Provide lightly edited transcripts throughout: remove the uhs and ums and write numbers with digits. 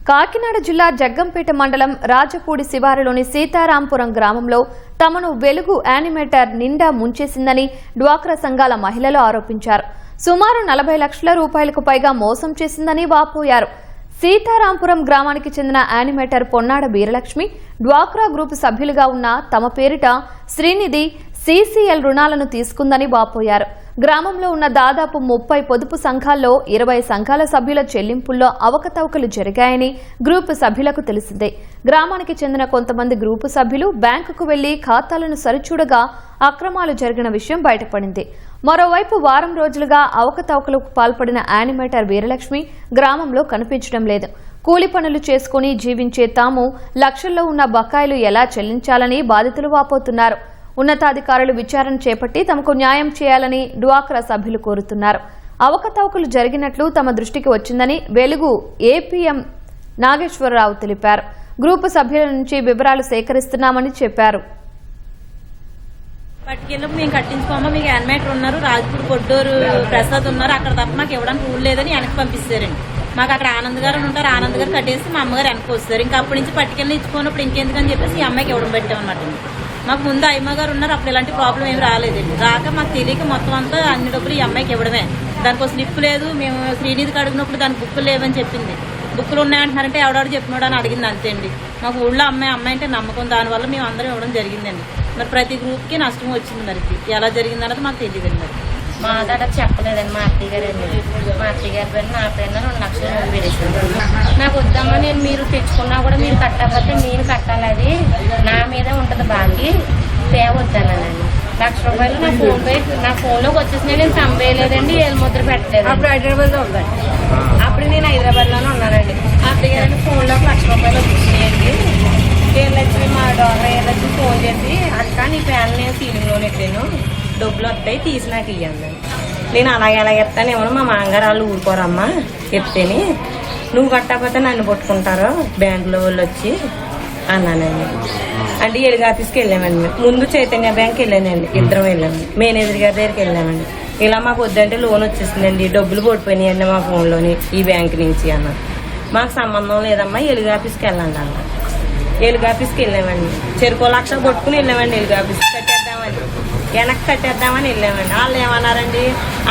కాకినాడ జిల్లా జగ్గంపేట మండలం రాజపూడి శివారులోని సీతారాంపురం గ్రామంలో తమను వెలుగు యానిమేటర్ నిండా ముంచేసిందని డ్వాక్రా సంఘాల మహిళలు ఆరోపించారు. సుమారు 40 లక్షల రూపాయలకు పైగా మోసం చేసిందని వాపోయారు. సీతారాంపురం గ్రామానికి చెందిన యానిమేటర్ పొన్నాడ వీరలక్ష్మి డ్వాక్రా గ్రూప్ సభ్యులుగా ఉన్న తమ పేరిట శ్రీనిధి సీసీఎల్ రుణాలను తీసుకుందని వాపోయారు. గ్రామంలో ఉన్న దాదాపు 30 పొదుపు సంఘాల్లో 20 సంఘాల సభ్యుల చెల్లింపుల్లో అవకతవకలు జరిగాయని గ్రూపు సభ్యులకు తెలిసిందే. గ్రామానికి చెందిన కొంతమంది గ్రూపు సభ్యులు బ్యాంకుకు వెళ్లి ఖాతాలను సరిచూడగా అక్రమాలు జరిగిన విషయం బయటపడింది. మరోవైపు వారం రోజులుగా అవకతవకలకు పాల్పడిన యానిమేటర్ వీరలక్ష్మి గ్రామంలో కనిపించడం లేదు. కూలి పనులు చేసుకుని జీవించే తాము లక్షల్లో ఉన్న బకాయిలు ఎలా చెల్లించాలని బాధితులు వాపోతున్నారు. ఉన్నతాధికారులు విచారణ చేపట్టి తమకు న్యాయం చేయాలని డ్వాక్రా సభ్యులు కోరుతున్నారు. అవకతవకలు జరిగినట్లు తమ దృష్టికి వచ్చిందని వెలుగు ఏపీఎం నాగేశ్వరరావు తెలిపారు. గ్రూపు సభ్యుల నుంచి వివరాలు సేకరిస్తున్నామని చెప్పారు. పట్టుకెళ్ళి మేము కట్టించుకోమా, మీకు యానిమేటర్ ఉన్నారు, రాజపూడి కొడ్డూరు ప్రసాద్ ఉన్నారు, అక్కడ తప్ప మాకు ఇవ్వడానికి రూల్ లేదని వెనక్కి పంపిస్తారండి. మాకు అక్కడ ఆనంద్ గారు ఉంటారు, ఆనంద్ గారు కట్టేసి మా అమ్మగారు వెనక్కి వస్తారు. ఇంకా అప్పటి నుంచి పట్టుకెళ్ళి ఇచ్చుకున్నప్పుడు ఇంకెందుకని చెప్పేసి ఈ అమ్మాయికి ఇవ్వడం పెట్టామన్నమాట. మాకు ముందు అయ్యమ్మ గారు ఉన్నారు, అప్పుడు ఇలాంటి ప్రాబ్లం ఏమి రాలేదండి. రాక మాకు తెలియక మొత్తం అంతా అన్ని డబ్బులు ఈ అమ్మాయికి ఇవ్వడమే. దానికి స్లిప్ లేదు, మేము శ్రీనిధికి అడిగినప్పుడు దానికి బుక్కులు లేవని చెప్పింది. బుక్కులు ఉన్నాయంటున్నారంటే ఎవడాడు చెప్పినాడు అని అడిగింది, అంతే అండి. మాకు ఊళ్ళో అమ్మాయి అంటే నమ్మకం, దానివల్ల మేము అందరం ఇవ్వడం జరిగిందండి. మరి ప్రతి గ్రూప్కి నష్టం వచ్చింది. మరి ఎలా జరిగింది అన్నది మాకు తెలియదండి. మరి మా దగ్గర చెప్పలేదండి. మా అత్తయ్య గారు మా అత్తయ్య గారి పేరు నా పేరు 2 లక్షలు వేరేసాను. నాకు వద్దామా, నేను మీరు తెచ్చుకున్నా కూడా మీరు కట్టకపోతే నేను కట్టాలి, అది నా మీద ఉంటుంది బాకీ, తేవద్దన్నానండి. ₹1,00,000 నా ఫోన్ పే నా ఫోన్లోకి వచ్చేసినా నేను సంపేయలేదండి, ఏళ్ళు ముద్ర పెట్టలేదు. అప్పుడు హైదరాబాద్లో ఉందండి. అప్పుడు నేను హైదరాబాద్లోనే ఉన్నానండి. అత్తయ్య గారి ఫోన్లోకి ₹1,00,000 వచ్చేసినాయండి. ఏళ్ళొచ్చి మా డాక్టర్ ఏళ్ళొచ్చి ఫోన్ చేసి, అక్క నీ ప్యాన్ నేను సీలింగ్లో నెట్టాను, డబ్బులు వస్తాయి తీసి నాకు ఇవ్వండి. నేను అలాగే చెప్తానేమో, మా మామగారు వాళ్ళు ఊరుకోరమ్మా చెప్తేని, నువ్వు కట్టకపోతే నన్ను పట్టుకుంటారు బ్యాంకులో వాళ్ళు వచ్చి అన్నానండి. అంటే ఎలుగు ఆఫీస్కి వెళ్ళామండి. ముందు చైతన్య బ్యాంక్కి వెళ్ళానండి, ఇద్దరం వెళ్ళాము. మేనేజర్ గారి దగ్గరికి వెళ్ళామండి. ఇలా మాకు వద్దంటే లోన్ వచ్చేసిందండి, డబ్బులు పడిపోయినాయండి మా ఫోన్లోని ఈ బ్యాంక్ నుంచి అన్న. మాకు సంబంధం లేదమ్మా, ఎలుగు ఆఫీస్కి వెళ్ళండి అన్న. ఎలుగు ఆఫీస్కి వెళ్ళామండి. చెరుకో లక్ష కొట్టుకుని వెళ్ళామండి. ఎలుగు ఆఫీస్కి కట్టేద్దామని, వెనక్కి కట్టేద్దామని వెళ్ళామండి. వాళ్ళు ఏమన్నారండి,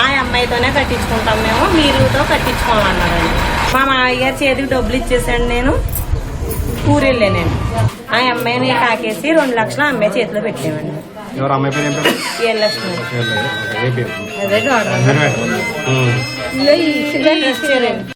ఆ అమ్మాయితోనే కట్టించుకుంటాం మేము, మీరుతో కట్టించుకోమన్నారండి. మా మామయ్య గారి చేతికి డబ్బులు ఇచ్చేసాను. నేను ఊరు వెళ్ళానండి. ఆ అమ్మాయిని కాకేసి 2 లక్షలు అమ్మాయి చేతిలో పెట్టామండి. ఏలక్ష్మి ఇచ్చారండి.